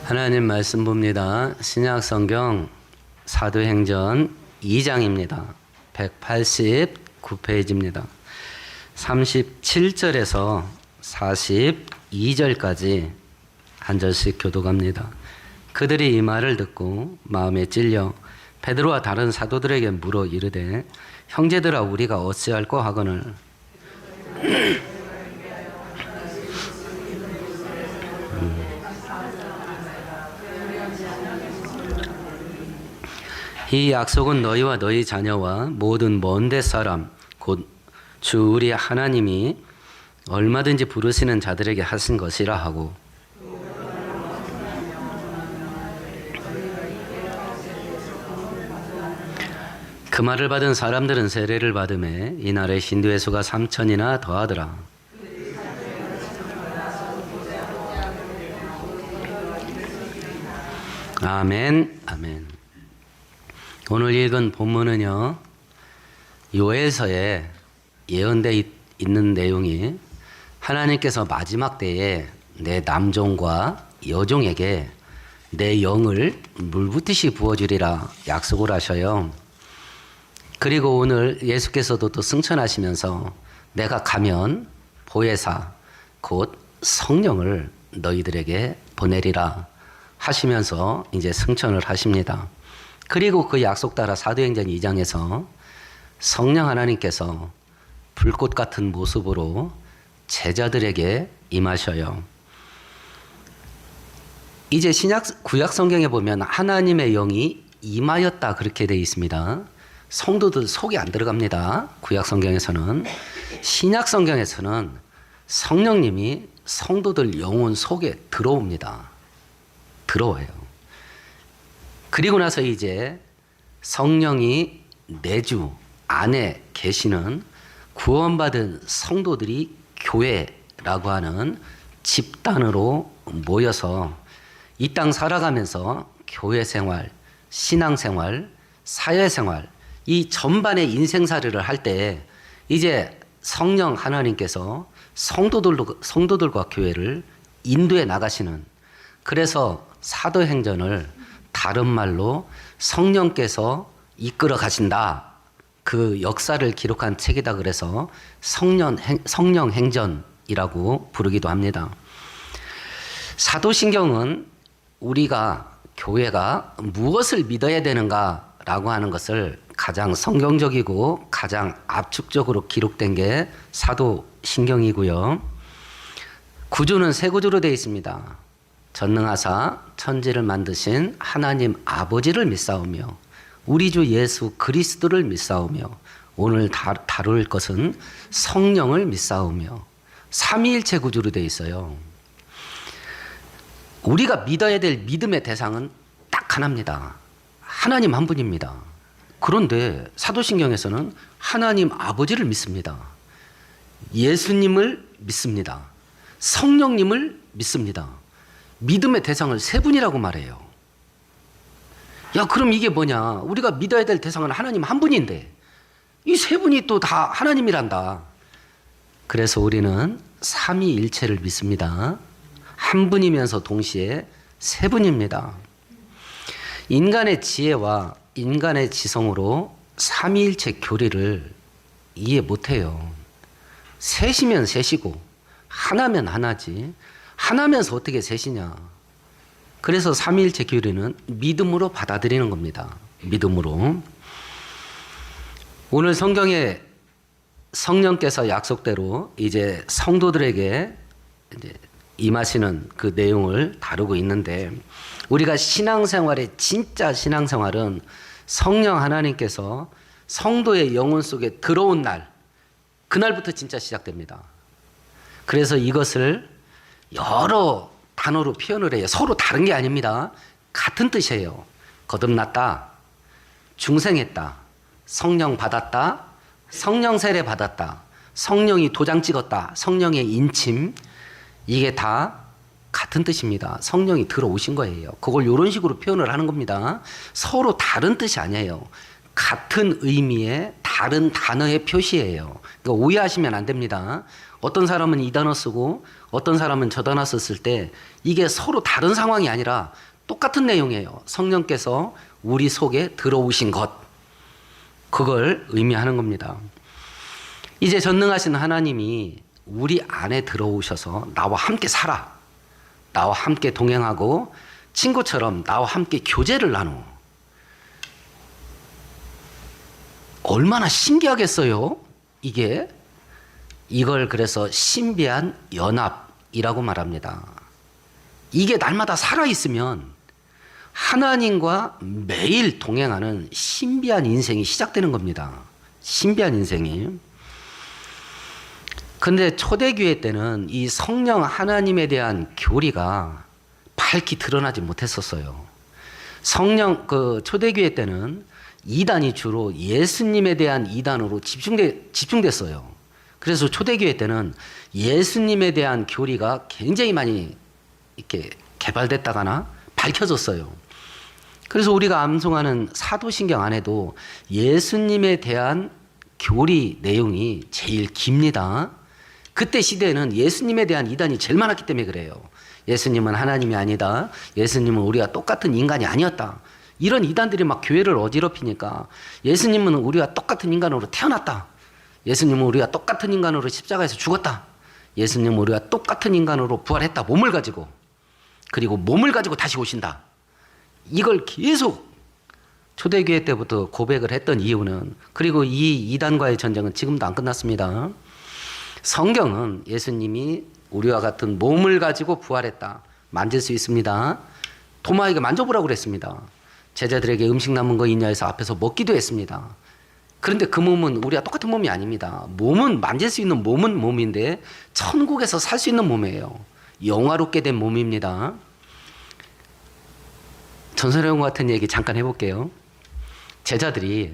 하나님 말씀 봅니다. 신약 성경 사도행전 2장입니다. 189페이지입니다. 37절에서 42절까지 한 절씩 교독합니다. 그들이 이 말을 듣고 마음에 찔려 베드로와 다른 사도들에게 물어 이르되 형제들아 우리가 어찌할꼬 하거늘 이 약속은 너희와 너희 자녀와 모든 먼데 사람 곧 주 우리 하나님이 얼마든지 부르시는 자들에게 하신 것이라 하고 그 말을 받은 사람들은 세례를 받음에 이날에 신도의 수가 3,000이나 더하더라. 아멘, 아멘. 오늘 읽은 본문은요, 요엘서에 예언되어 있는 내용이 하나님께서 마지막 때에 내 남종과 여종에게 내 영을 물붓듯이 부어주리라 약속을 하셔요. 그리고 오늘 예수께서도 또 승천하시면서 내가 가면 보혜사 곧 성령을 너희들에게 보내리라 하시면서 이제 승천을 하십니다. 그리고 그 약속 따라 사도행전 2장에서 성령 하나님께서 불꽃 같은 모습으로 제자들에게 임하셔요. 이제 구약 성경에 보면 하나님의 영이 임하였다 그렇게 되어 있습니다. 성도들 속에 안 들어갑니다. 구약 성경에서는. 신약 성경에서는 성령님이 성도들 영혼 속에 들어옵니다. 들어와요. 그리고 나서 이제 성령이 내주 안에 계시는 구원받은 성도들이 교회라고 하는 집단으로 모여서 이 땅 살아가면서 교회 생활, 신앙 생활, 사회 생활 이 전반의 인생살이를 할 때 이제 성령 하나님께서 성도들과 교회를 인도해 나가시는, 그래서 사도행전을 다른 말로 성령께서 이끌어 가신다. 그 역사를 기록한 책이다 그래서 성령행전이라고 부르기도 합니다. 사도신경은 우리가 교회가 무엇을 믿어야 되는가라고 하는 것을 가장 성경적이고 가장 압축적으로 기록된 게 사도신경이고요. 구조는 세 구조로 되어 있습니다. 전능하사 천지를 만드신 하나님 아버지를 믿사오며 우리 주 예수 그리스도를 믿사오며 오늘 다룰 것은 성령을 믿사오며 삼위일체 구조로 되어 있어요. 우리가 믿어야 될 믿음의 대상은 딱 하나입니다. 하나님 한 분입니다. 그런데 사도신경에서는 하나님 아버지를 믿습니다. 예수님을 믿습니다. 성령님을 믿습니다. 믿음의 대상을 세 분이라고 말해요. 야, 그럼 이게 뭐냐? 우리가 믿어야 될 대상은 하나님 한 분인데 이 세 분이 또 다 하나님이란다. 그래서 우리는 삼위일체를 믿습니다. 한 분이면서 동시에 세 분입니다. 인간의 지혜와 인간의 지성으로 삼위일체 교리를 이해 못해요. 셋이면 셋이고 하나면 하나지 하나면서 어떻게 셋이냐. 그래서 삼위일체 교리는 믿음으로 받아들이는 겁니다. 믿음으로. 오늘 성경에 성령께서 약속대로 이제 성도들에게 이제 임하시는 그 내용을 다루고 있는데, 우리가 신앙생활의 진짜 신앙생활은 성령 하나님께서 성도의 영혼 속에 들어온 날, 그날부터 진짜 시작됩니다. 그래서 이것을 여러 단어로 표현을 해요. 서로 다른 게 아닙니다. 같은 뜻이에요. 거듭났다, 중생했다, 성령 받았다, 성령 세례 받았다, 성령이 도장 찍었다, 성령의 인침, 이게 다 같은 뜻입니다. 성령이 들어오신 거예요. 그걸 이런 식으로 표현을 하는 겁니다. 서로 다른 뜻이 아니에요. 같은 의미의 다른 단어의 표시예요. 그러니까 오해하시면 안 됩니다. 어떤 사람은 이 단어 쓰고 어떤 사람은 저 단어 썼을 때 이게 서로 다른 상황이 아니라 똑같은 내용이에요. 성령께서 우리 속에 들어오신 것. 그걸 의미하는 겁니다. 이제 전능하신 하나님이 우리 안에 들어오셔서 나와 함께 살아. 나와 함께 동행하고 친구처럼 나와 함께 교제를 나누어. 얼마나 신기하겠어요? 이걸 그래서 신비한 연합이라고 말합니다. 이게 날마다 살아있으면 하나님과 매일 동행하는 신비한 인생이 시작되는 겁니다. 신비한 인생이. 근데 초대교회 때는 이 성령 하나님에 대한 교리가 밝히 드러나지 못했었어요. 초대교회 때는 이단이 주로 예수님에 대한 이단으로 집중됐어요. 그래서 초대교회 때는 예수님에 대한 교리가 굉장히 많이 이렇게 개발됐다거나 밝혀졌어요. 그래서 우리가 암송하는 사도신경 안에도 예수님에 대한 교리 내용이 제일 깁니다. 그때 시대에는 예수님에 대한 이단이 제일 많았기 때문에 그래요. 예수님은 하나님이 아니다. 예수님은 우리와 똑같은 인간이 아니었다. 이런 이단들이 막 교회를 어지럽히니까 예수님은 우리와 똑같은 인간으로 태어났다. 예수님은 우리와 똑같은 인간으로 십자가에서 죽었다. 예수님은 우리와 똑같은 인간으로 부활했다. 몸을 가지고. 그리고 몸을 가지고 다시 오신다. 이걸 계속 초대교회 때부터 고백을 했던 이유는, 그리고 이 이단과의 전쟁은 지금도 안 끝났습니다. 성경은 예수님이 우리와 같은 몸을 가지고 부활했다. 만질 수 있습니다. 도마에게 만져보라고 그랬습니다. 제자들에게 음식 남은 거 있냐 해서 앞에서 먹기도 했습니다. 그런데 그 몸은 우리와 똑같은 몸이 아닙니다. 몸은 만질 수 있는 몸은 몸인데 천국에서 살 수 있는 몸이에요. 영화롭게 된 몸입니다. 전설의 같은 얘기 잠깐 해볼게요. 제자들이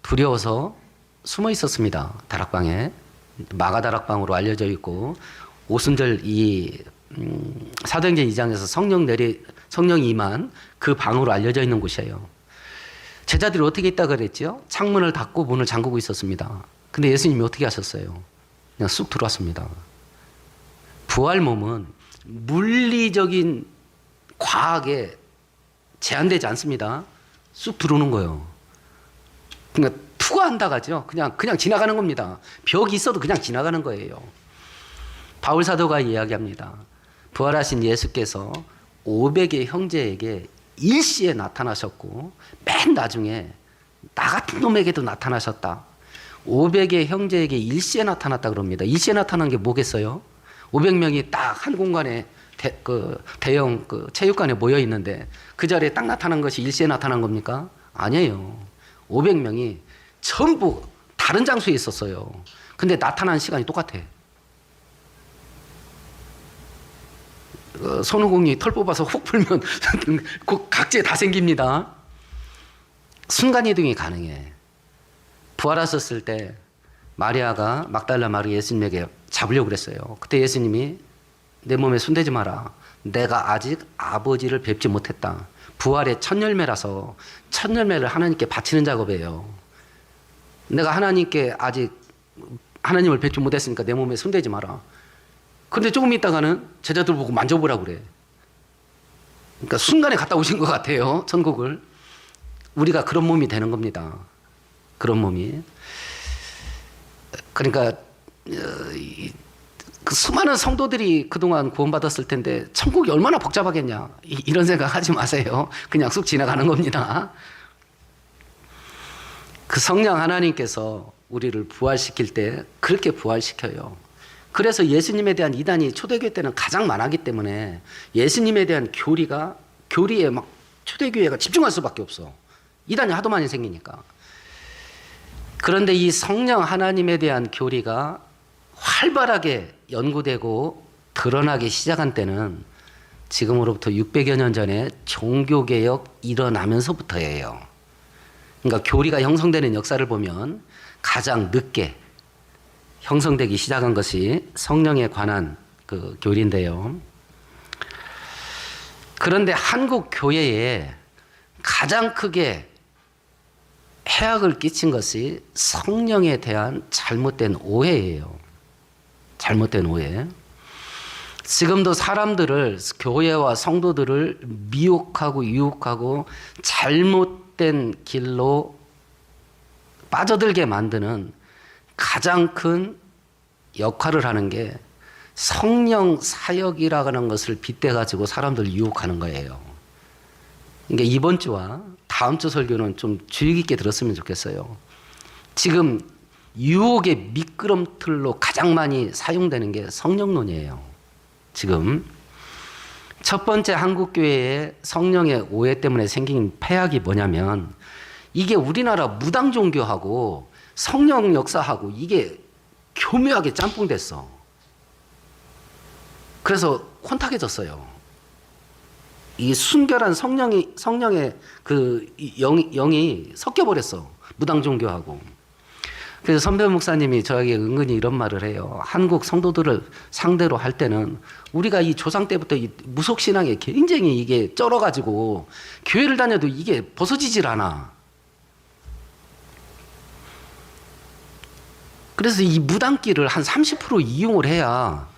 두려워서 숨어 있었습니다. 다락방에. 마가다락방으로 알려져 있고, 오순절 사도행전 2장에서 성령이 임한 그 방으로 알려져 있는 곳이에요. 제자들이 어떻게 있다 그랬죠? 창문을 닫고 문을 잠그고 있었습니다. 근데 예수님이 어떻게 하셨어요? 그냥 쑥 들어왔습니다. 부활 몸은 물리적인 과학에 제한되지 않습니다. 쑥 들어오는 거예요. 그러니까 투과한다 가죠. 그냥 지나가는 겁니다. 벽이 있어도 그냥 지나가는 거예요. 바울 사도가 이야기합니다. 부활하신 예수께서 500의 형제에게 일시에 나타나셨고 맨 나중에 나 같은 놈에게도 나타나셨다. 500의 형제에게 일시에 나타났다 그럽니다. 일시에 나타난 게 뭐겠어요? 500명이 딱 한 공간에 대형 체육관에 모여 있는데 그 자리에 딱 나타난 것이 일시에 나타난 겁니까? 아니에요. 500명이 전부 다른 장소에 있었어요. 근데 나타난 시간이 똑같아. 손오공이 털 뽑아서 훅 풀면 그 각지에 다 생깁니다. 순간이동이 가능해. 부활하셨을 때 마리아가 막달라 마리아 예수님에게 잡으려고 그랬어요. 그때 예수님이 내 몸에 손대지 마라. 내가 아직 아버지를 뵙지 못했다. 부활의 첫 열매라서 첫 열매를 하나님께 바치는 작업이에요. 내가 하나님께 아직 하나님을 뵙지 못했으니까 내 몸에 손대지 마라. 근데 조금 있다가는 제자들 보고 만져보라고 그래. 그러니까 순간에 갔다 오신 것 같아요. 천국을. 우리가 그런 몸이 되는 겁니다. 그런 몸이. 그러니까 그 수많은 성도들이 그동안 구원받았을 텐데 천국이 얼마나 복잡하겠냐. 이런 생각 하지 마세요. 그냥 쑥 지나가는 겁니다. 그 성령 하나님께서 우리를 부활시킬 때 그렇게 부활시켜요. 그래서 예수님에 대한 이단이 초대교회 때는 가장 많았기 때문에 예수님에 대한 교리에 막 초대교회가 집중할 수밖에 없어. 이단이 하도 많이 생기니까. 그런데 이 성령 하나님에 대한 교리가 활발하게 연구되고 드러나기 시작한 때는 지금으로부터 600여 년 전에 종교개혁 일어나면서부터예요. 그러니까 교리가 형성되는 역사를 보면 가장 늦게 형성되기 시작한 것이 성령에 관한 그 교리인데요. 그런데 한국 교회에 가장 크게 해악을 끼친 것이 성령에 대한 잘못된 오해예요. 잘못된 오해. 지금도 사람들을, 교회와 성도들을 미혹하고 유혹하고 잘못된 길로 빠져들게 만드는 가장 큰 역할을 하는 게 성령 사역이라는 것을 빗대가지고 사람들을 유혹하는 거예요. 그러니까 이번 주와 다음 주 설교는 좀 주의 깊게 들었으면 좋겠어요. 지금 유혹의 미끄럼틀로 가장 많이 사용되는 게 성령론이에요. 지금 첫 번째 한국교회의 성령의 오해 때문에 생긴 폐악이 뭐냐면 이게 우리나라 무당 종교하고 성령 역사하고 이게 교묘하게 짬뽕됐어. 그래서 혼탁해졌어요. 이 순결한 성령의 그 영이 섞여버렸어. 무당 종교하고. 그래서 선배 목사님이 저에게 은근히 이런 말을 해요. 한국 성도들을 상대로 할 때는 우리가 이 조상 때부터 이 무속신앙에 굉장히 이게 쩔어가지고 교회를 다녀도 이게 벗어지질 않아. 그래서 이 무당길을 한 30% 이용을 해야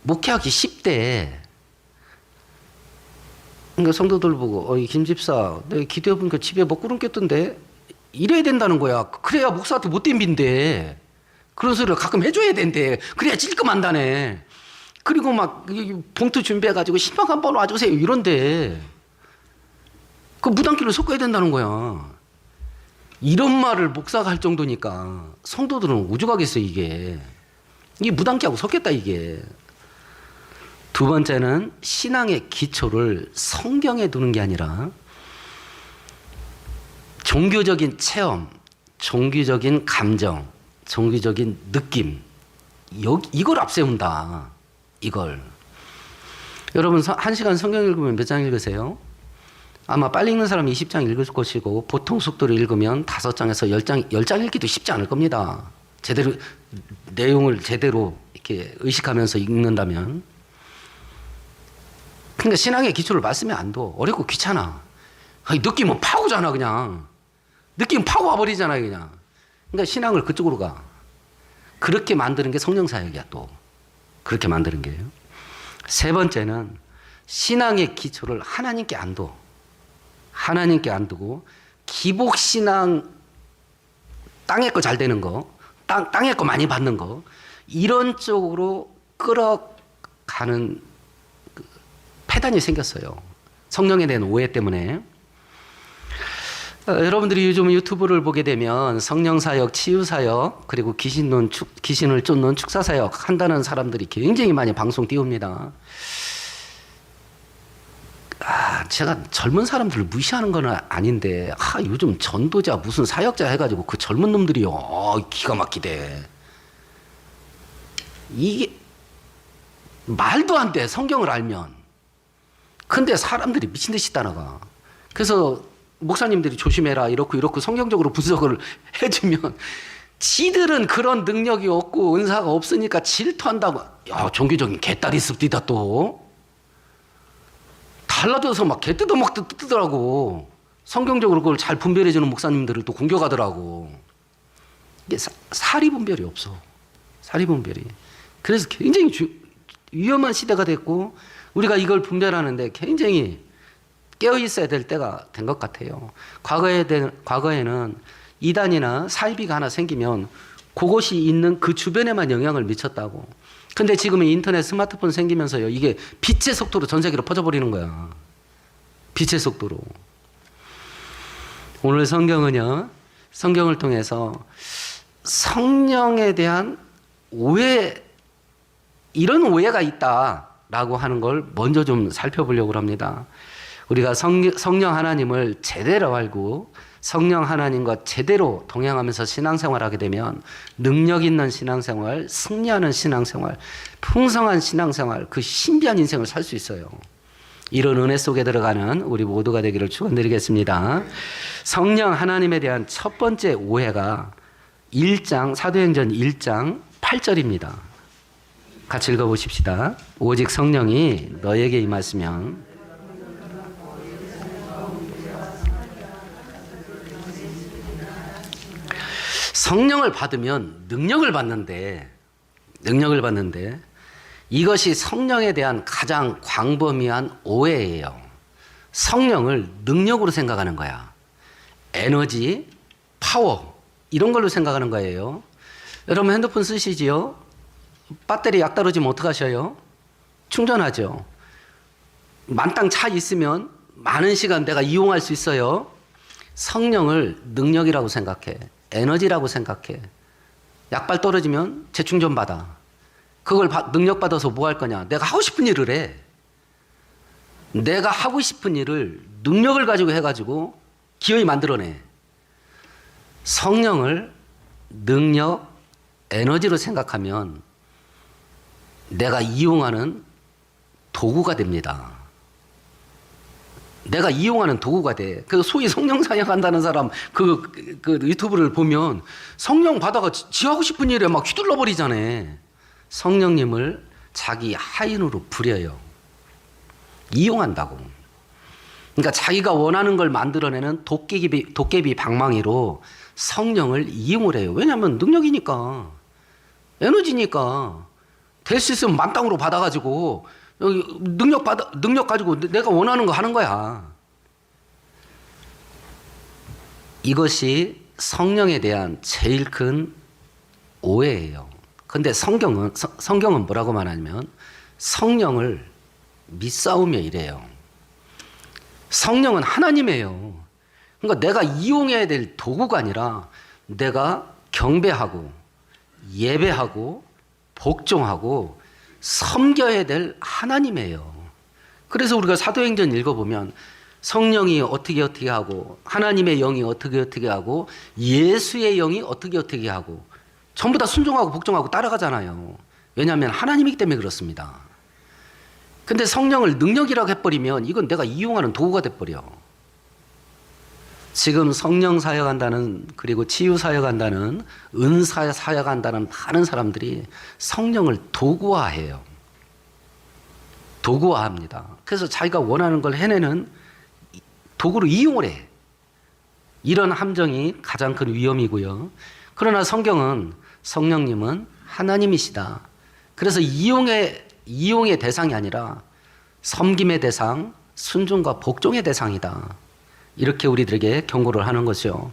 목회하기 쉽대. 그러니까 성도들 보고 김 집사 내 기도해보니까 집에 먹구름 꼈던데 이래야 된다는 거야. 그래야 목사한테 못 덤빈대. 그런 소리를 가끔 해줘야 된대. 그래야 찔끔한다네. 그리고 막 봉투 준비해가지고 신방 한번 와주세요 이런데 그 무당길을 섞어야 된다는 거야. 이런 말을 목사가 할 정도니까 성도들은 오죽하겠어 이게. 이게 무당기하고 섞였다 이게. 두 번째는 신앙의 기초를 성경에 두는 게 아니라 종교적인 체험, 종교적인 감정, 종교적인 느낌 이걸 앞세운다. 이걸. 여러분 1시간 성경 읽으면 몇 장 읽으세요? 아마 빨리 읽는 사람이 20장 읽을 것이고 보통 속도로 읽으면 5장에서 10장 읽기도 쉽지 않을 겁니다. 제대로 내용을 제대로 이렇게 의식하면서 읽는다면. 그러니까 신앙의 기초를 말씀에 안 둬. 어렵고 귀찮아. 느낌은 파고잖아 그냥. 느낌 파고 와버리잖아 그냥. 그러니까 신앙을 그쪽으로 가. 그렇게 만드는 게 성령 사역이야 또. 그렇게 만드는 게요. 세 번째는 신앙의 기초를 하나님께 안 둬. 하나님께 안 두고 기복신앙 땅에 거 잘 되는 거, 땅에 거 많이 받는 거 이런 쪽으로 끌어가는 패단이 생겼어요. 성령에 대한 오해 때문에. 여러분들이 요즘 유튜브를 보게 되면 성령사역, 치유사역, 그리고 귀신을 쫓는 축사사역 한다는 사람들이 굉장히 많이 방송 띄웁니다. 제가 젊은 사람들을 무시하는 건 아닌데 요즘 전도자 무슨 사역자 해가지고 그 젊은 놈들이 기가 막히대. 이게 말도 안 돼. 성경을 알면. 근데 사람들이 미친 듯이 따라가. 그래서 목사님들이 조심해라 이렇고 성경적으로 분석을 해주면 지들은 그런 능력이 없고 은사가 없으니까 질투한다고. 종교적인 개딸이 습디다 또. 달라져서 막 개 뜯어먹듯 뜯더라고. 성경적으로 그걸 잘 분별해주는 목사님들을 또 공격하더라고. 이게 사리 분별이 없어. 사리 분별이. 그래서 굉장히 위험한 시대가 됐고 우리가 이걸 분별하는데 굉장히 깨어 있어야 될 때가 된 것 같아요. 과거에는 이단이나 사이비가 하나 생기면 그것이 있는 그 주변에만 영향을 미쳤다고. 근데 지금은 인터넷 스마트폰 생기면서요. 이게 빛의 속도로 전 세계로 퍼져버리는 거야. 빛의 속도로. 오늘 성경은요. 성경을 통해서 성령에 대한 오해, 이런 오해가 있다라고 하는 걸 먼저 좀 살펴보려고 합니다. 우리가 성령 하나님을 제대로 알고 성령 하나님과 제대로 동행하면서 신앙생활하게 되면 능력 있는 신앙생활, 승리하는 신앙생활, 풍성한 신앙생활, 그 신비한 인생을 살 수 있어요. 이런 은혜 속에 들어가는 우리 모두가 되기를 축원드리겠습니다. 성령 하나님에 대한 첫 번째 오해가 1장 사도행전 1장 8절입니다. 같이 읽어보십시다. 오직 성령이 너에게 임하시면 성령을 받으면 능력을 받는데 능력을 받는데 이것이 성령에 대한 가장 광범위한 오해예요. 성령을 능력으로 생각하는 거야. 에너지, 파워 이런 걸로 생각하는 거예요. 여러분 핸드폰 쓰시지요? 배터리 약 떨어지면 어떡하셔요? 충전하죠. 만땅 차 있으면 많은 시간 내가 이용할 수 있어요. 성령을 능력이라고 생각해. 에너지라고 생각해. 약발 떨어지면 재충전 받아. 그걸 능력 받아서 뭐 할 거냐? 내가 하고 싶은 일을 해. 내가 하고 싶은 일을 능력을 가지고 해가지고 기어이 만들어내. 성령을 능력, 에너지로 생각하면 내가 이용하는 도구가 됩니다. 내가 이용하는 도구가 돼. 그래서 소위 성령 사역한다는 사람 그 유튜브를 보면 성령 받아가 지 하고 싶은 일에 막 휘둘러 버리잖아. 성령님을 자기 하인으로 부려요. 이용한다고. 그러니까 자기가 원하는 걸 만들어내는 도깨비 방망이로 성령을 이용을 해요. 왜냐하면 능력이니까, 에너지니까. 될 수 있으면 만땅으로 받아가지고 능력 가지고 내가 원하는 거 하는 거야. 이것이 성령에 대한 제일 큰 오해예요. 근데 성경은 뭐라고 말하냐면 성령을 믿사오며 이래요. 성령은 하나님이에요. 그러니까 내가 이용해야 될 도구가 아니라 내가 경배하고 예배하고 복종하고 섬겨야 될 하나님이에요. 그래서 우리가 사도행전 읽어보면 성령이 어떻게 하고 하나님의 영이 어떻게 하고 예수의 영이 어떻게 하고 전부 다 순종하고 복종하고 따라가잖아요. 왜냐하면 하나님이기 때문에 그렇습니다. 근데 성령을 능력이라고 해버리면 이건 내가 이용하는 도구가 돼버려. 지금 성령 사역한다는 그리고 치유 사역한다는 은사 사역한다는 많은 사람들이 성령을 도구화해요. 도구화합니다. 그래서 자기가 원하는 걸 해내는 도구로 이용을 해. 이런 함정이 가장 큰 위험이고요. 그러나 성경은 성령님은 하나님이시다. 그래서 이용의 대상이 아니라 섬김의 대상, 순종과 복종의 대상이다. 이렇게 우리들에게 경고를 하는 것이요.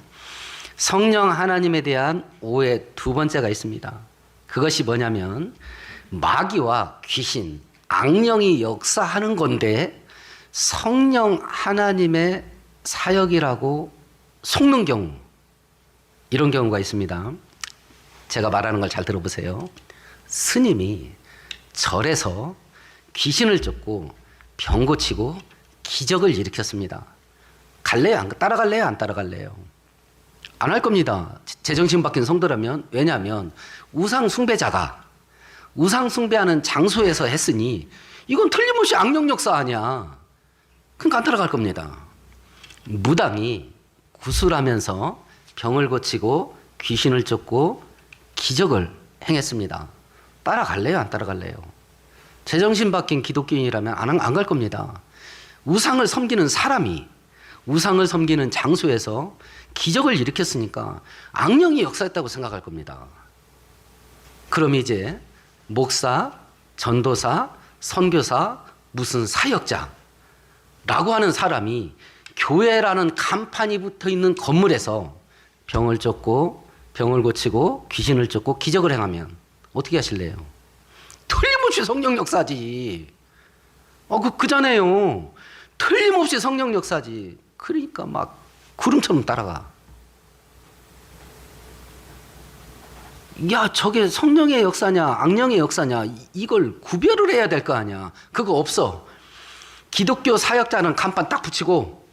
성령 하나님에 대한 오해 두 번째가 있습니다. 그것이 뭐냐면 마귀와 귀신, 악령이 역사하는 건데 성령 하나님의 사역이라고 속는 경우, 이런 경우가 있습니다. 제가 말하는 걸 잘 들어보세요. 스님이 절에서 귀신을 쫓고 병 고치고 기적을 일으켰습니다. 갈래요? 따라갈래요? 안 따라갈래요? 안 할 겁니다. 제정신 바뀐 성도라면. 왜냐하면 우상 숭배자가 우상 숭배하는 장소에서 했으니 이건 틀림없이 악령 역사 아니야. 그러니까 안 따라갈 겁니다. 무당이 구술하면서 병을 고치고 귀신을 쫓고 기적을 행했습니다. 따라갈래요? 안 따라갈래요? 제정신 바뀐 기독교인이라면 안 갈 겁니다. 우상을 섬기는 사람이 우상을 섬기는 장소에서 기적을 일으켰으니까 악령이 역사했다고 생각할 겁니다. 그럼 이제 목사, 전도사, 선교사, 무슨 사역자라고 하는 사람이 교회라는 간판이 붙어 있는 건물에서 병을 쫓고 병을 고치고 귀신을 쫓고 기적을 행하면 어떻게 하실래요? 틀림없이 성령 역사지. 그잖아요. 틀림없이 성령 역사지. 그러니까 막 구름처럼 따라가. 야, 저게 성령의 역사냐 악령의 역사냐 이걸 구별을 해야 될 거 아니야. 그거 없어. 기독교 사역자는 간판 딱 붙이고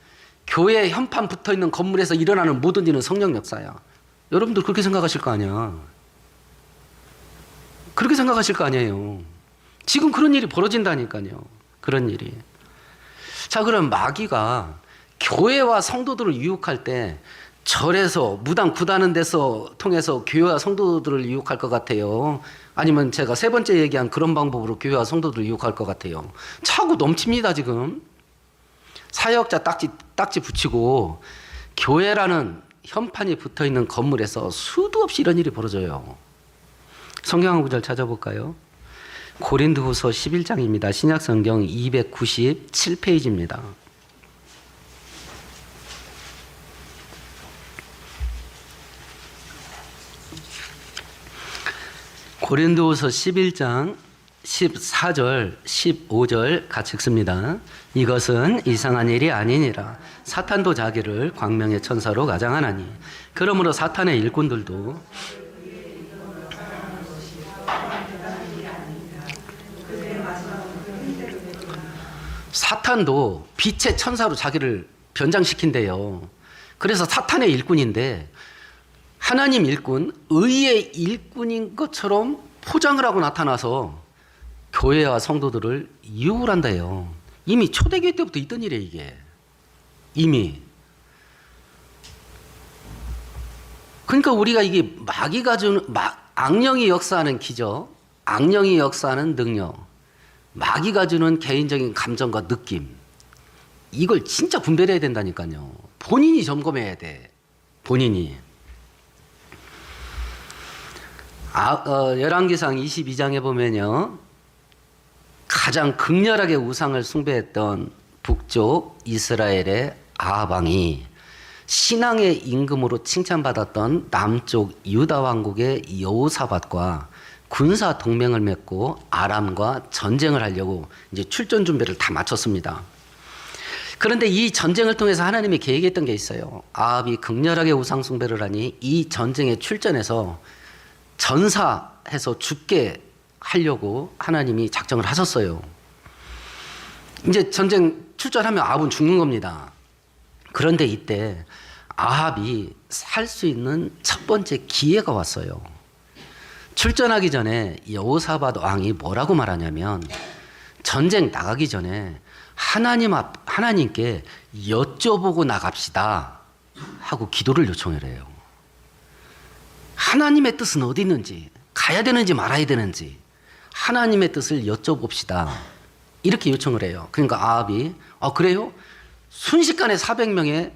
교회 현판 붙어있는 건물에서 일어나는 모든 일은 성령 역사야. 여러분들 그렇게 생각하실 거 아니야. 그렇게 생각하실 거 아니에요. 지금 그런 일이 벌어진다니까요. 그런 일이. 자, 그럼 마귀가 교회와 성도들을 유혹할 때 절에서 무당 구다는 데서 통해서 교회와 성도들을 유혹할 것 같아요? 아니면 제가 세 번째 얘기한 그런 방법으로 교회와 성도들을 유혹할 것 같아요? 차고 넘칩니다 지금. 사역자 딱지 붙이고 교회라는 현판이 붙어있는 건물에서 수도 없이 이런 일이 벌어져요. 성경 한 구절 찾아볼까요? 고린도후서 11장입니다. 신약성경 297페이지입니다. 고린도후서 11장 14절, 15절 같이 읽습니다. 이것은 이상한 일이 아니니라. 사탄도 자기를 광명의 천사로 가장하나니. 그러므로 사탄의 일꾼들도 사탄도 빛의 천사로 자기를 변장시킨대요. 그래서 사탄의 일꾼인데 하나님 일꾼, 의의 일꾼인 것처럼 포장을 하고 나타나서 교회와 성도들을 유혹을 한다요. 이미 초대교회 때부터 있던 일이에요, 이게. 이미. 그러니까 우리가 이게 마귀가 주는, 악령이 역사하는 기적, 악령이 역사하는 능력, 마귀가 주는 개인적인 감정과 느낌, 이걸 진짜 분별해야 된다니까요. 본인이 점검해야 돼. 본인이. 열왕기상 22장에 보면요, 가장 극렬하게 우상을 숭배했던 북쪽 이스라엘의 아합 왕이 신앙의 임금으로 칭찬받았던 남쪽 유다 왕국의 여호사밧과 군사 동맹을 맺고 아람과 전쟁을 하려고 이제 출전 준비를 다 마쳤습니다. 그런데 이 전쟁을 통해서 하나님이 계획했던 게 있어요. 아합이 극렬하게 우상 숭배를 하니 이 전쟁에 출전해서 전사해서 죽게 하려고 하나님이 작정을 하셨어요. 이제 전쟁 출전하면 아합은 죽는 겁니다. 그런데 이때 아합이 살 수 있는 첫 번째 기회가 왔어요. 출전하기 전에 여호사밧 왕이 뭐라고 말하냐면, 전쟁 나가기 전에 하나님께 여쭤보고 나갑시다 하고 기도를 요청을 해요. 하나님의 뜻은 어디 있는지, 가야 되는지 말아야 되는지 하나님의 뜻을 여쭤봅시다, 이렇게 요청을 해요. 그러니까 아합이 그래요? 순식간에 400명의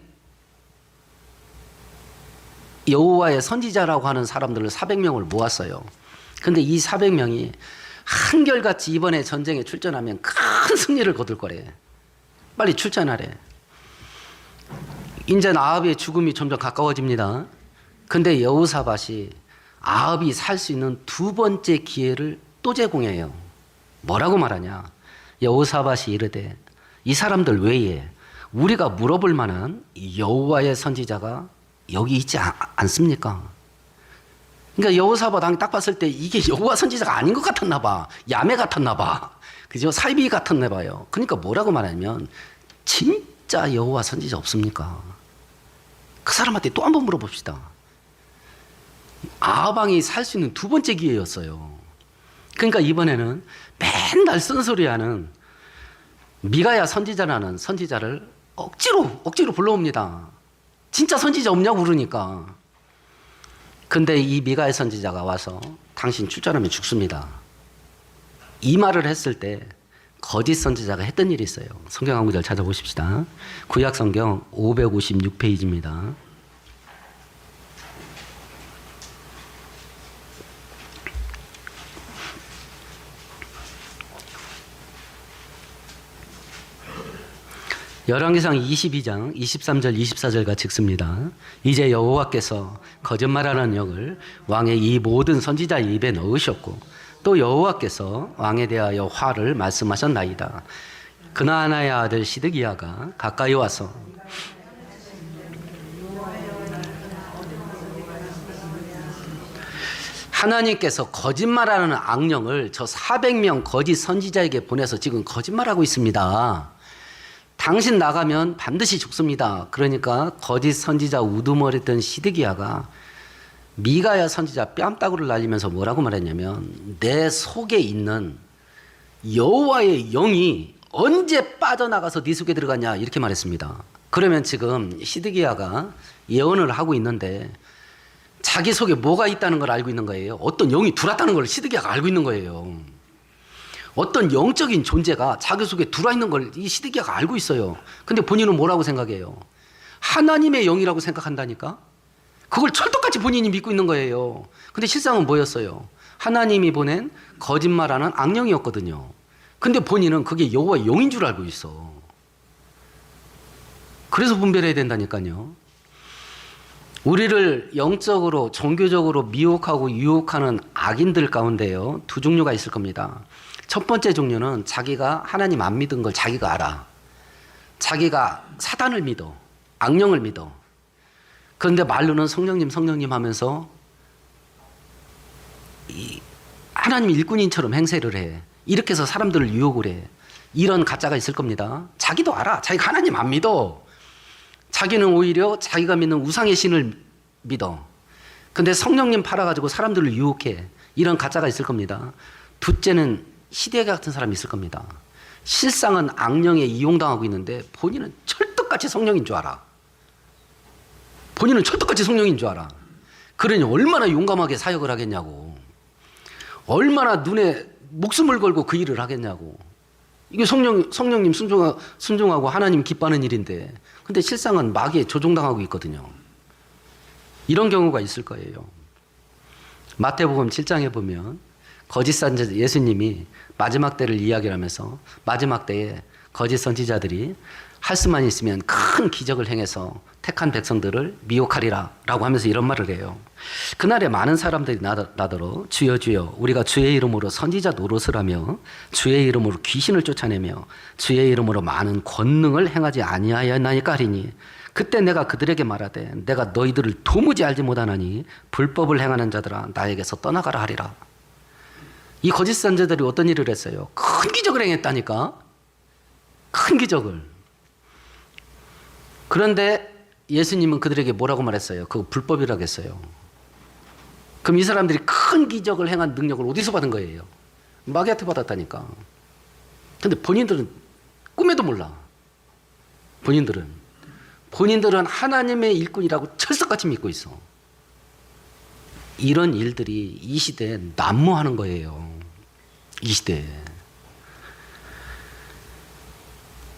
여호와의 선지자라고 하는 사람들을 400명을 모았어요. 근데 이 400명이 한결같이 이번에 전쟁에 출전하면 큰 승리를 거둘 거래. 빨리 출전하래. 이제 아합의 죽음이 점점 가까워집니다. 근데 여호사밧이 아합이 살 수 있는 두 번째 기회를 또 제공해요. 뭐라고 말하냐? 여호사밧이 이르되, 이 사람들 외에 우리가 물어볼 만한 여호와의 선지자가 여기 있지 않습니까? 그러니까 여호사밧 왕이 딱 봤을 때 이게 여호와 선지자가 아닌 것 같았나 봐. 야매 같았나 봐. 그죠? 사이비 같았나 봐요. 그러니까 뭐라고 말하냐면, 진짜 여호와 선지자 없습니까? 그 사람한테 또 한 번 물어봅시다. 아합 왕이 살 수 있는 두 번째 기회였어요. 그러니까 이번에는 맨날 쓴소리하는 미가야 선지자라는 선지자를 억지로 불러옵니다. 진짜 선지자 없냐고 그러니까. 근데 이 미가야 선지자가 와서 당신 출전하면 죽습니다, 이 말을 했을 때 거짓 선지자가 했던 일이 있어요. 성경 한 구절 찾아보십시다. 구약 성경 556페이지입니다. 열왕기상 22장 23절 24절 같이 읽습니다. 이제 여호와께서 거짓말하는 영을 왕의 이 모든 선지자 입에 넣으셨고, 또 여호와께서 왕에 대하여 화를 말씀하셨나이다. 그나아나의 아들 시드기야가 가까이 와서 하나님께서 거짓말하는 악령을 저 400명 거짓 선지자에게 보내서 지금 거짓말하고 있습니다. 당신 나가면 반드시 죽습니다. 그러니까 거짓 선지자 우두머리던 시드기야가 미가야 선지자 뺨따구를 날리면서 뭐라고 말했냐면, 내 속에 있는 여호와의 영이 언제 빠져나가서 네 속에 들어갔냐, 이렇게 말했습니다. 그러면 지금 시드기야가 예언을 하고 있는데 자기 속에 뭐가 있다는 걸 알고 있는 거예요. 어떤 영이 들어왔다는 걸 시드기야가 알고 있는 거예요. 어떤 영적인 존재가 자기 속에 들어와 있는 걸 이 시드기야가 알고 있어요. 근데 본인은 뭐라고 생각해요? 하나님의 영이라고 생각한다니까? 그걸 철떡같이 본인이 믿고 있는 거예요. 근데 실상은 뭐였어요? 하나님이 보낸 거짓말하는 악령이었거든요. 근데 본인은 그게 여호와의 영인 줄 알고 있어. 그래서 분별해야 된다니까요. 우리를 영적으로 종교적으로 미혹하고 유혹하는 악인들 가운데요, 두 종류가 있을 겁니다. 첫 번째 종류는 자기가 하나님 안 믿은 걸 자기가 알아. 자기가 사단을 믿어. 악령을 믿어. 그런데 말로는 성령님 성령님 하면서 하나님 일꾼인처럼 행세를 해. 이렇게 해서 사람들을 유혹을 해. 이런 가짜가 있을 겁니다. 자기도 알아. 자기가 하나님 안 믿어. 자기는 오히려 자기가 믿는 우상의 신을 믿어. 근데 성령님 팔아가지고 사람들을 유혹해. 이런 가짜가 있을 겁니다. 둘째는 시대가 같은 사람이 있을 겁니다. 실상은 악령에 이용당하고 있는데 본인은 철떡같이 성령인 줄 알아. 본인은 철떡같이 성령인 줄 알아. 그러니 얼마나 용감하게 사역을 하겠냐고. 얼마나 눈에 목숨을 걸고 그 일을 하겠냐고. 이게 성령님 순종하고 하나님 기뻐하는 일인데, 근데 실상은 마귀에 조종당하고 있거든요. 이런 경우가 있을 거예요. 마태복음 7장에 보면 거짓 선지자 예수님이 마지막 때를 이야기하면서 마지막 때에 거짓 선지자들이 할 수만 있으면 큰 기적을 행해서 택한 백성들을 미혹하리라 라고 하면서 이런 말을 해요. 그날에 많은 사람들이 나더러 주여 주여 우리가 주의 이름으로 선지자 노릇을 하며 주의 이름으로 귀신을 쫓아내며 주의 이름으로 많은 권능을 행하지 아니하였나이까 하리니 그때 내가 그들에게 말하되 내가 너희들을 도무지 알지 못하나니 불법을 행하는 자들아 나에게서 떠나가라 하리라. 이 거짓 선지자들이 어떤 일을 했어요? 큰 기적을 행했다니까. 큰 기적을. 그런데 예수님은 그들에게 뭐라고 말했어요? 그거 불법이라고 했어요. 그럼 이 사람들이 큰 기적을 행한 능력을 어디서 받은 거예요? 마귀한테 받았다니까. 근데 본인들은 꿈에도 몰라. 본인들은 하나님의 일꾼이라고 철석같이 믿고 있어. 이런 일들이 이 시대에 난무하는 거예요. 이 시대에.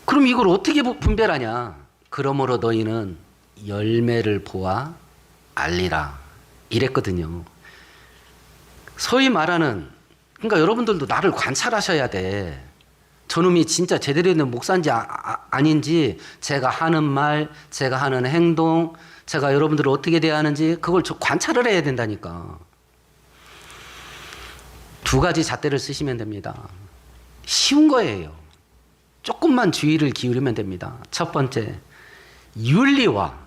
그럼 이걸 어떻게 분별하냐? 그러므로 너희는 열매를 보아 알리라. 이랬거든요. 소위 말하는, 그러니까 여러분들도 나를 관찰하셔야 돼. 저놈이 진짜 제대로 된 목사인지 아닌지, 제가 하는 말, 제가 하는 행동, 제가 여러분들을 어떻게 대하는지 그걸 관찰을 해야 된다니까. 두 가지 잣대를 쓰시면 됩니다. 쉬운 거예요. 조금만 주의를 기울이면 됩니다. 첫 번째, 윤리와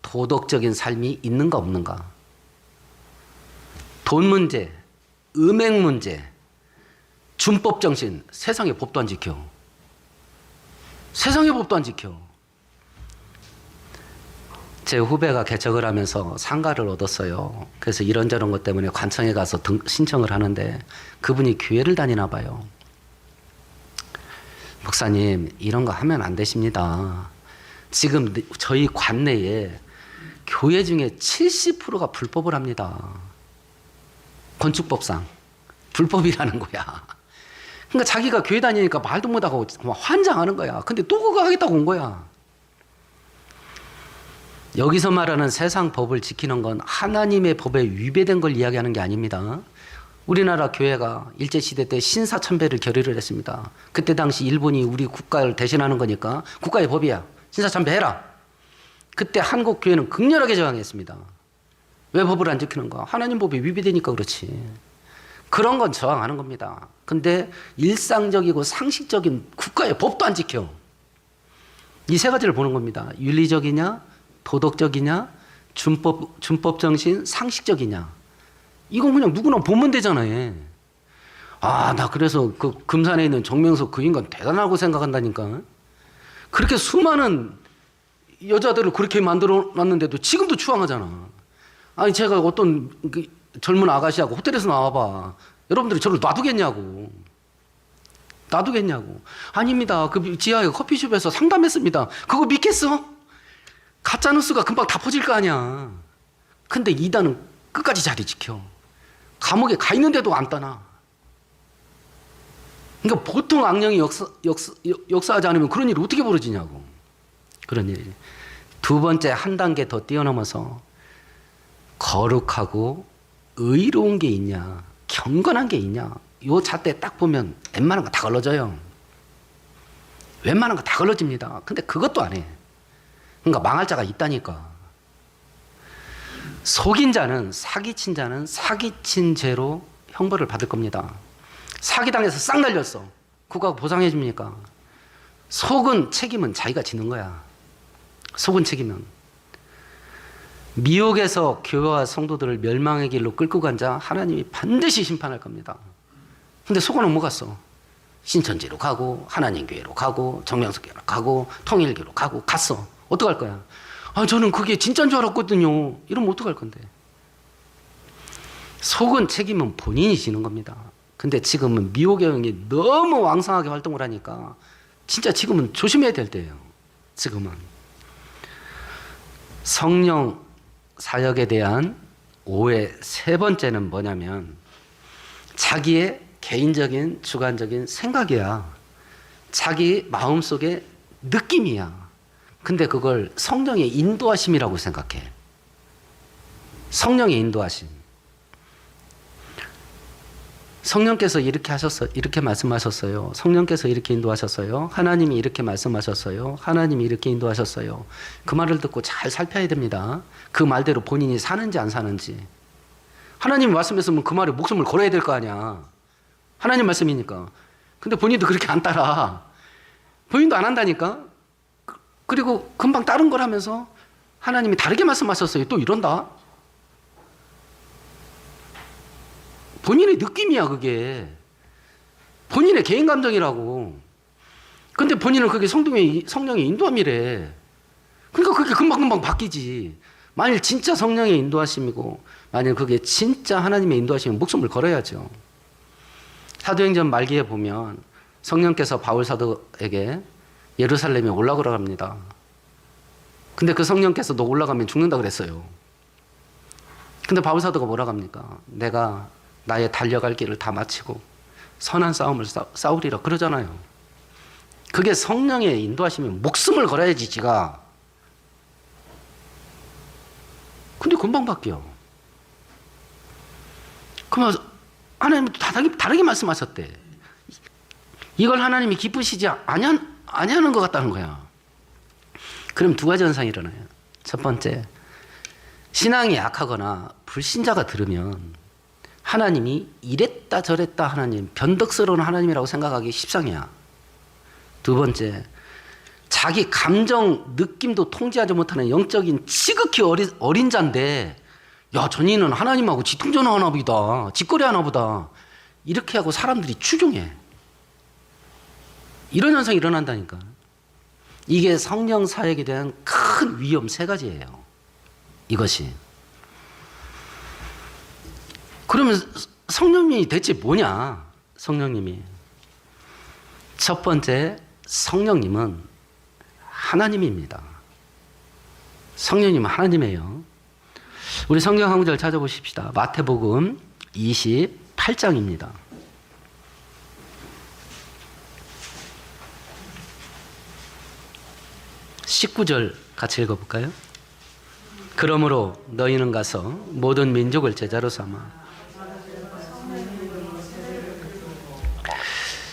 도덕적인 삶이 있는가 없는가. 돈 문제, 음행 문제, 준법 정신, 세상의 법도 안 지켜. 세상의 법도 안 지켜. 제 후배가 개척을 하면서 상가를 얻었어요. 그래서 이런저런 것 때문에 관청에 가서 신청을 하는데 그분이 교회를 다니나 봐요. 목사님, 이런 거 하면 안 되십니다. 지금 저희 관내에 교회 중에 70%가 불법을 합니다. 건축법상 불법이라는 거야. 그러니까 자기가 교회 다니니까 말도 못하고 환장하는 거야. 근데 또 그거 하겠다고 온 거야. 여기서 말하는 세상 법을 지키는 건 하나님의 법에 위배된 걸 이야기하는 게 아닙니다. 우리나라 교회가 일제시대 때 신사참배를 결의를 했습니다. 그때 당시 일본이 우리 국가를 대신하는 거니까 국가의 법이야. 신사참배해라. 그때 한국 교회는 극렬하게 저항했습니다. 왜 법을 안 지키는 거야? 하나님 법에 위배되니까 그렇지. 그런 건 저항하는 겁니다. 근데 일상적이고 상식적인 국가의 법도 안 지켜. 이 세 가지를 보는 겁니다. 윤리적이냐, 도덕적이냐, 준법 정신, 상식적이냐. 이건 그냥 누구나 보면 되잖아요. 아, 나 그래서 그 금산에 있는 정명석 그 인간 대단하고 생각한다니까. 그렇게 수많은 여자들을 그렇게 만들어 놨는데도 지금도 추앙하잖아. 아니, 제가 어떤 그 젊은 아가씨하고 호텔에서 나와봐. 여러분들이 저를 놔두겠냐고. 아닙니다. 그 지하에 커피숍에서 상담했습니다. 그거 믿겠어? 가짜뉴스가 금방 다 퍼질 거 아니야. 근데 이단은 끝까지 자리 지켜. 감옥에 가 있는데도 안 떠나. 그러니까 보통 악령이 역사하지 않으면 그런 일이 어떻게 벌어지냐고. 그런 일이. 두 번째, 한 단계 더 뛰어넘어서 거룩하고 의로운 게 있냐, 경건한 게 있냐? 요 잣대 딱 보면 웬만한 거 다 걸러져요. 웬만한 거 다 걸러집니다. 근데 그것도 안 해. 그러니까 망할 자가 있다니까. 속인 자는, 사기친 자는 사기친 죄로 형벌을 받을 겁니다. 사기당해서 싹 날렸어. 국가가 보상해 줍니까? 속은 책임은 자기가 지는 거야. 속은 책임은. 미혹에서 교회와 성도들을 멸망의 길로 끌고 간 자 하나님이 반드시 심판할 겁니다. 근데 속은 넘어갔어. 신천지로 가고 하나님 교회로 가고 정명석교회로 가고 통일교로 가고 갔어. 어떡할 거야? 아, 저는 그게 진짜인 줄 알았거든요. 이러면 어떡할 건데? 속은 책임은 본인이 지는 겁니다. 근데 지금은 미혹의 영이 너무 왕성하게 활동을 하니까 진짜 지금은 조심해야 될 때예요. 지금은. 성령 사역에 대한 오해 세 번째는 뭐냐면 자기의 개인적인 주관적인 생각이야. 자기 마음속의 느낌이야. 근데 그걸 성령의 인도하심이라고 생각해. 성령의 인도하심. 성령께서 이렇게 하셨어요. 이렇게 말씀하셨어요. 성령께서 이렇게 인도하셨어요. 하나님이 이렇게 말씀하셨어요. 하나님이 이렇게 인도하셨어요. 그 말을 듣고 잘 살펴야 됩니다. 그 말대로 본인이 사는지 안 사는지. 하나님이 말씀했으면 그 말에 목숨을 걸어야 될 거 아니야. 하나님 말씀이니까. 근데 본인도 그렇게 안 따라. 본인도 안 한다니까. 그리고 금방 다른 걸 하면서 하나님이 다르게 말씀하셨어요. 또 이런다. 본인의 느낌이야, 그게. 본인의 개인 감정이라고. 근데 본인은 그게 성령의 인도함이래. 그러니까 그게 금방금방 바뀌지. 만일 진짜 성령의 인도하심이고, 만일 그게 진짜 하나님의 인도하심이면 목숨을 걸어야죠. 사도행전 말기에 보면 성령께서 바울 사도에게 예루살렘에 올라가라고 합니다. 근데 그 성령께서 너 올라가면 죽는다 그랬어요. 근데 바울 사도가 뭐라고 합니까? 내가 나의 달려갈 길을 다 마치고 선한 싸움을 싸우리라 그러잖아요. 그게 성령의 인도하시면 목숨을 걸어야지 지가. 근데 금방 바뀌어. 그러면 하나님도 다르게 말씀하셨대. 이걸 하나님이 기쁘시지 아니하는 것 같다는 거야. 그럼 두 가지 현상이 일어나요. 첫 번째, 신앙이 약하거나 불신자가 들으면 하나님이 이랬다 저랬다 하나님, 변덕스러운 하나님이라고 생각하기 십상이야. 두 번째, 자기 감정, 느낌도 통제하지 못하는 영적인 지극히 어린 자인데 야, 전이는 하나님하고 지통전화하나 보다, 직거래하나 보다 이렇게 하고 사람들이 추종해. 이런 현상이 일어난다니까. 이게 성령 사역에 대한 큰 위험 세 가지예요. 이것이. 그러면 성령님이 대체 뭐냐? 성령님이. 첫 번째, 성령님은 하나님입니다. 성령님은 하나님이에요. 우리 성경 한 구절 찾아보십시다. 마태복음 28장입니다. 19절 같이 읽어볼까요? 그러므로 너희는 가서 모든 민족을 제자로 삼아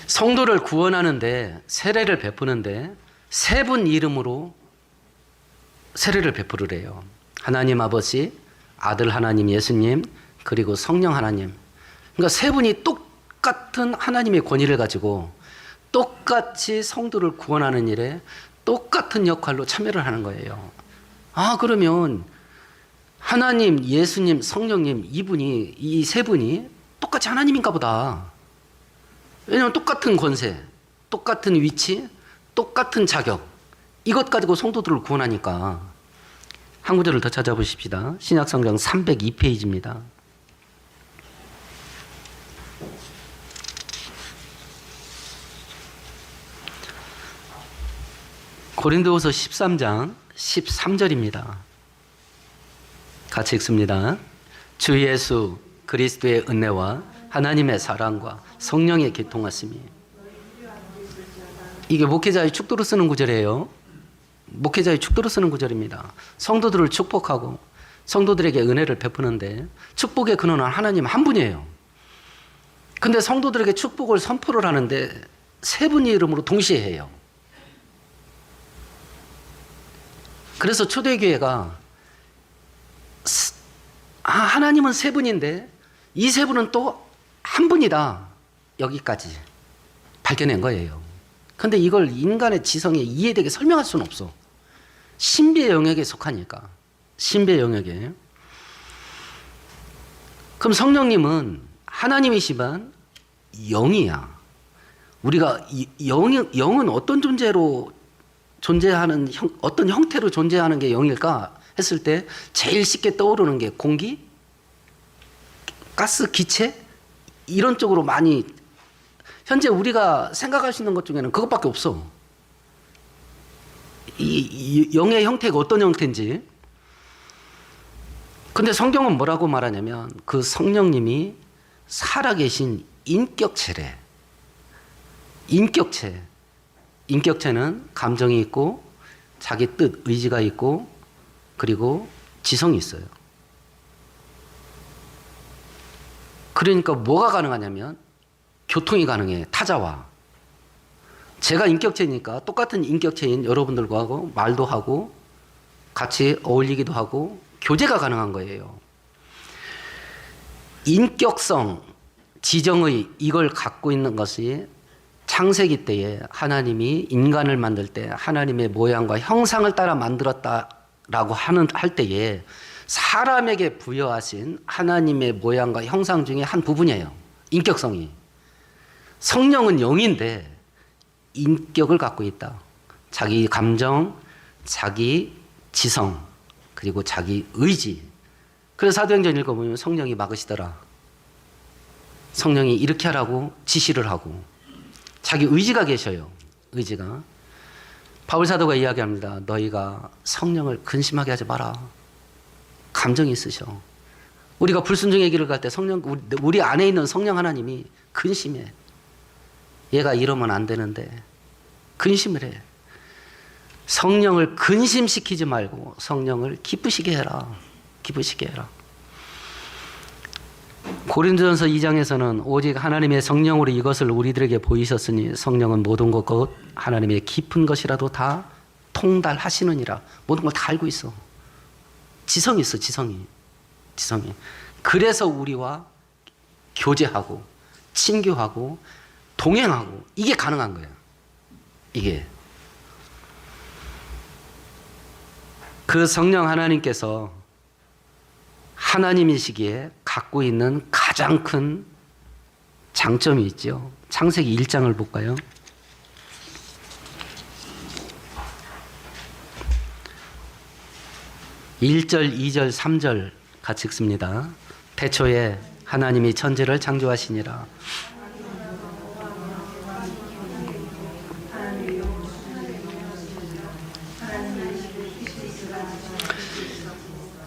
성도를 구원하는데 세례를 베푸는데 세 분 이름으로 세례를 베푸르래요. 하나님 아버지, 아들 하나님 예수님, 그리고 성령 하나님. 그러니까 세 분이 똑같은 하나님의 권위를 가지고 똑같이 성도를 구원하는 일에 똑같은 역할로 참여를 하는 거예요. 아, 그러면 하나님, 예수님, 성령님 이 세 분이 똑같이 하나님인가 보다. 왜냐하면 똑같은 권세, 똑같은 위치, 똑같은 자격, 이것 가지고 성도들을 구원하니까. 한 구절을 더 찾아보십시다. 신약성경 302페이지입니다. 고린도후서 13장 13절입니다. 같이 읽습니다. 주 예수 그리스도의 은혜와 하나님의 사랑과 성령의 교통하심이. 이게 목회자의 축도로 쓰는 구절이에요. 목회자의 축도로 쓰는 구절입니다. 성도들을 축복하고 성도들에게 은혜를 베푸는데 축복의 근원은 하나님 한 분이에요. 근데 성도들에게 축복을 선포를 하는데 세 분의 이름으로 동시에 해요. 그래서 초대교회가 하나님은 세 분인데 이 세 분은 또 한 분이다. 여기까지 밝혀낸 거예요. 근데 이걸 인간의 지성에 이해되게 설명할 수는 없어. 신비의 영역에 속하니까. 신비의 영역에. 그럼 성령님은 하나님이시만 영이야. 우리가 영은 어떤 존재로 존재하는 어떤 형태로 존재하는 게 영일까 했을 때 제일 쉽게 떠오르는 게 공기, 가스, 기체 이런 쪽으로 많이 현재 우리가 생각할 수 있는 것 중에는 그것밖에 없어. 이 영의 형태가 어떤 형태인지. 근데 성경은 뭐라고 말하냐면 그 성령님이 살아계신 인격체래. 인격체. 인격체는 감정이 있고 자기 뜻, 의지가 있고 그리고 지성이 있어요. 그러니까 뭐가 가능하냐면 교통이 가능해. 타자와. 제가 인격체니까 똑같은 인격체인 여러분들과 하고 말도 하고 같이 어울리기도 하고 교제가 가능한 거예요. 인격성, 지정의 이걸 갖고 있는 것이 창세기 때에 하나님이 인간을 만들 때 하나님의 모양과 형상을 따라 만들었다라고 할 때에 사람에게 부여하신 하나님의 모양과 형상 중에 한 부분이에요. 인격성이. 성령은 영인데 인격을 갖고 있다. 자기 감정, 자기 지성, 그리고 자기 의지. 그래서 사도행전 읽어보면 성령이 막으시더라. 성령이 이렇게 하라고 지시를 하고 자기 의지가 계셔요. 의지가. 바울 사도가 이야기합니다. 너희가 성령을 근심하게 하지 마라. 감정이 있으셔. 우리가 불순종의 길을 갈 때 성령, 우리 안에 있는 성령 하나님이 근심해. 얘가 이러면 안 되는데 근심을 해. 성령을 근심시키지 말고 성령을 기쁘시게 해라. 기쁘시게 해라. 고린도전서 2장에서는 오직 하나님의 성령으로 이것을 우리들에게 보이셨으니 성령은 모든 것 곧 하나님의 깊은 것이라도 다 통달하시느니라. 모든 걸 다 알고 있어. 지성이 있어. 지성이. 그래서 우리와 교제하고 친교하고 동행하고 이게 가능한 거예요. 이게. 그 성령 하나님께서 하나님이시기에 갖고 있는 가장 큰 장점이 있죠. 창세기 1장을 볼까요? (1절) (2절) (3절) 같이 읽습니다. 태초에 하나님이 천지를 창조하시니라.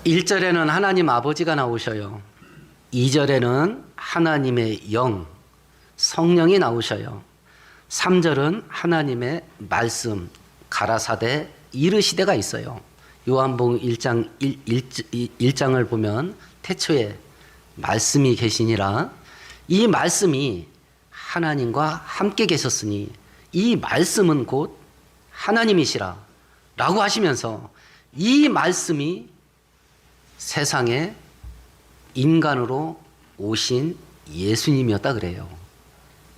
(1절에는) 하나님 아버지가 나오셔요. (2절에는) 하나님의 영, 성령이 나오셔요. (3절은) 하나님의 말씀, 가라사대, 이르시대가 있어요. 요한복음 1장을 보면 태초에 말씀이 계시니라. 이 말씀이 하나님과 함께 계셨으니 이 말씀은 곧 하나님이시라 라고 하시면서 이 말씀이 세상에 인간으로 오신 예수님이었다 그래요.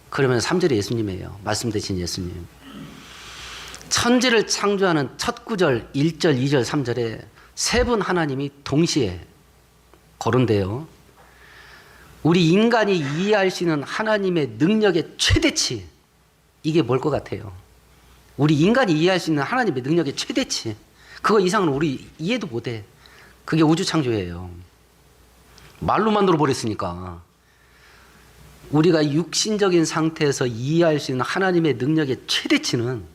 그러면 3절에 예수님이에요. 말씀 되신 예수님. 천지를 창조하는 첫 구절 1절, 2절, 3절에 세 분 하나님이 동시에 거론돼요. 우리 인간이 이해할 수 있는 하나님의 능력의 최대치, 이게 뭘 것 같아요? 우리 인간이 이해할 수 있는 하나님의 능력의 최대치, 그거 이상은 우리 이해도 못해. 그게 우주 창조예요. 말로 만들어 버렸으니까. 우리가 육신적인 상태에서 이해할 수 있는 하나님의 능력의 최대치는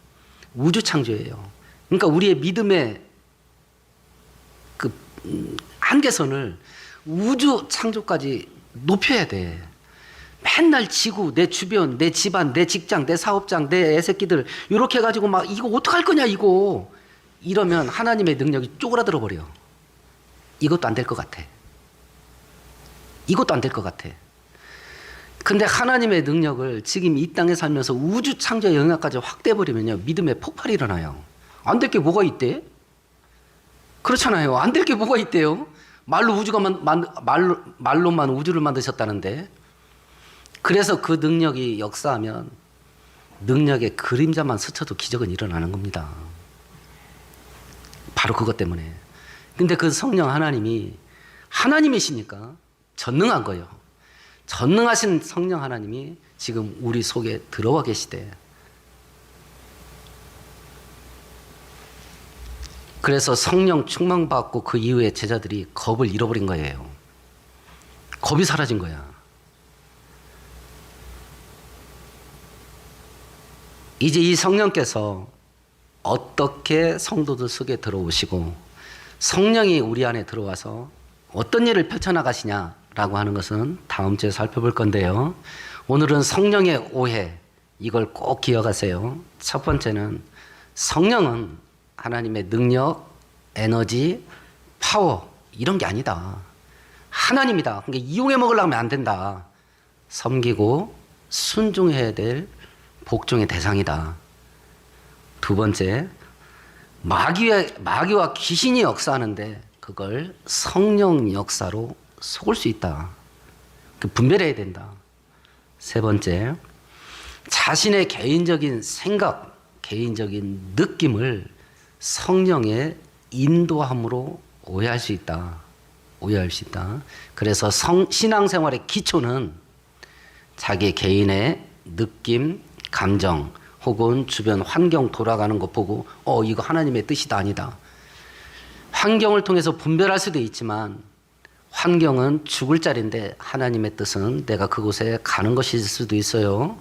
우주 창조예요. 그러니까 우리의 믿음의 그 한계선을 우주 창조까지 높여야 돼. 맨날 지구, 내 주변, 내 집안, 내 직장, 내 사업장, 내 애새끼들 이렇게 해가지고 막 이거 어떡할 거냐 이거 이러면 하나님의 능력이 쪼그라들어 버려. 이것도 안 될 것 같아. 이것도 안 될 것 같아. 근데 하나님의 능력을 지금 이 땅에 살면서 우주 창조 영역까지 확대해버리면요, 믿음의 폭발이 일어나요. 안 될 게 뭐가 있대? 그렇잖아요. 안 될 게 뭐가 있대요? 말로만 우주를 만드셨다는데. 그래서 그 능력이 역사하면 능력의 그림자만 스쳐도 기적은 일어나는 겁니다. 바로 그것 때문에. 근데 그 성령 하나님이 하나님이시니까 전능한 거예요. 전능하신 성령 하나님이 지금 우리 속에 들어와 계시대. 그래서 성령 충만받고 그 이후에 제자들이 겁을 잃어버린 거예요. 겁이 사라진 거야. 이제 이 성령께서 어떻게 성도들 속에 들어오시고 성령이 우리 안에 들어와서 어떤 일을 펼쳐나가시냐라고 하는 것은 다음 주에 살펴볼 건데요. 오늘은 성령의 오해, 이걸 꼭 기억하세요. 첫 번째는 성령은 하나님의 능력, 에너지, 파워 이런 게 아니다. 하나님이다. 그러니까 이용해 먹으려면 안 된다. 섬기고 순종해야 될 복종의 대상이다. 두 번째, 마귀와 귀신이 역사하는데 그걸 성령 역사로 속을 수 있다. 분별해야 된다. 세 번째, 자신의 개인적인 생각, 개인적인 느낌을 성령의 인도함으로 오해할 수 있다. 오해할 수 있다. 그래서 신앙생활의 기초는 자기 개인의 느낌, 감정 혹은 주변 환경 돌아가는 거 보고 이거 하나님의 뜻이다 아니다. 환경을 통해서 분별할 수도 있지만 환경은 죽을 자리인데 하나님의 뜻은 내가 그곳에 가는 것일 수도 있어요.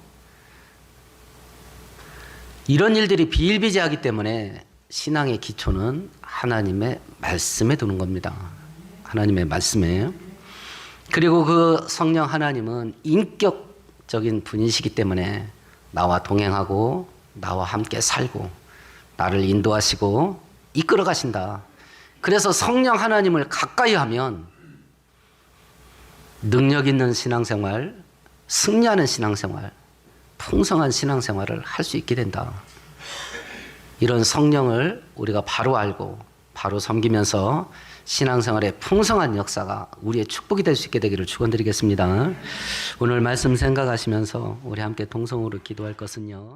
이런 일들이 비일비재하기 때문에 신앙의 기초는 하나님의 말씀에 두는 겁니다. 하나님의 말씀에. 그리고 그 성령 하나님은 인격적인 분이시기 때문에 나와 동행하고 나와 함께 살고 나를 인도하시고 이끌어 가신다. 그래서 성령 하나님을 가까이 하면 능력 있는 신앙생활, 승리하는 신앙생활, 풍성한 신앙생활을 할 수 있게 된다. 이런 성령을 우리가 바로 알고 바로 섬기면서 신앙생활의 풍성한 역사가 우리의 축복이 될 수 있게 되기를 축원드리겠습니다. 오늘 말씀 생각하시면서 우리 함께 동성으로 기도할 것은요.